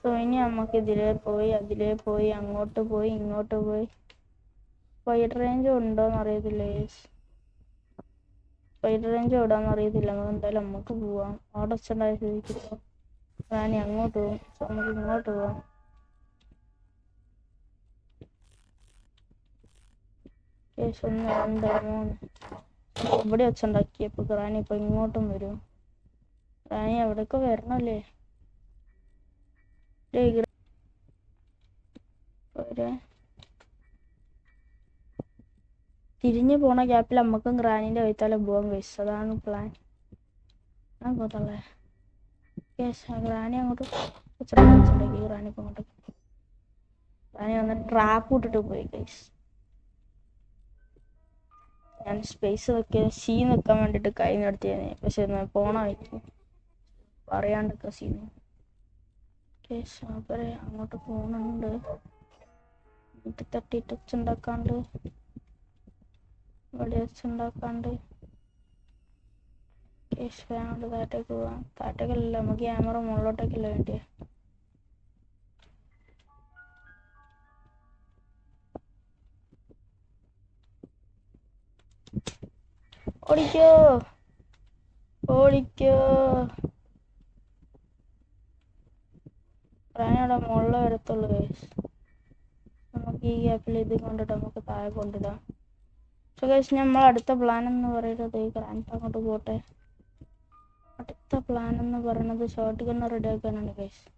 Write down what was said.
So ഇനി നമുക്ക് ഇതിലേ പോയി അതിലേ പോയി അങ്ങോട്ട് പോയി ഇങ്ങോട്ട് പോയി. സ്പൈഡർ റേഞ്ച് ഉണ്ടോന്ന് അറിയത്തില്ല. സ്പൈഡർ റേഞ്ച് എവിടാന്ന് അറിയത്തില്ല. എന്തായാലും നമുക്ക് പോവാം. അവിടെ വെച്ചുണ്ടായ സ്ഥിതിക്ക് റാണി അങ്ങോട്ട് പോകും. സോ നമുക്ക് ഇങ്ങോട്ട് പോവാം. കേസ് 1 2 3 ഇവിടെ വെച്ചുണ്ടാക്കിയപ്പോ റാണി ഇപ്പൊ ഇങ്ങോട്ടും വരും. റാണി എവിടേക്കോ വരണല്ലേ? തിരിഞ്ഞു പോണ ഗ്യാപ്പിൽ നമ്മക്കും ഗ്രാനിന്റെ വൈത്താലെ പോവാൻ കഴിച്ചു. അതാണ് പ്ലാൻ. പോത്തല്ലേ ഗ്രാനി അങ്ങോട്ട് വെച്ചുണ്ടാക്കി. ഗ്രാനി ഇപ്പൊ അങ്ങോട്ട് ഗ്രാനി വന്ന് ട്രാപ്പ് ഇട്ടിട്ട് പോയി ഗൈസ്. ഞാൻ സ്പേസ് വെക്കാൻ സീ നിൽക്കാൻ വേണ്ടിട്ട് കൈ നടത്തിയാണ്. പക്ഷെ പോണ വഴിക്ക് പറയാണ്ടൊക്കെ സീന് അങ്ങോട്ട് പോണുണ്ട്. തട്ടിട്ട് വെച്ചുണ്ടാക്കാണ്ട് ഇവിടെ വെച്ചുണ്ടാക്കാണ്ട് വേണ്ട. താഴത്തേക്ക് പോവാം. താഴത്തേക്കല്ല, നമുക്ക് ക്യാമറ മുകളിലോട്ടേക്കല്ല വേണ്ടിയ. ഓടിക്കോ ഓടിക്കോ. റാണിയുടെ മുകളിൽ വരത്തുള്ളൂ ഗൈസ്. നമുക്ക് ഈ ഗ്യാപ്പിൽ ഇത് കൊണ്ടിട്ട് നമുക്ക് താഴെ കൊണ്ടിടാം. പക്ഷെ ഗൈസ് നമ്മൾ അടുത്ത പ്ലാൻ എന്ന് പറയുന്നത് ഗ്രാൻഡ് അങ്ങോട്ട് പോട്ടെ. അടുത്ത പ്ലാൻ എന്ന് പറയുന്നത് ഷോട്ട് ഗണ്ണ് റെഡി ആക്കാനാണ് ഗൈസ്.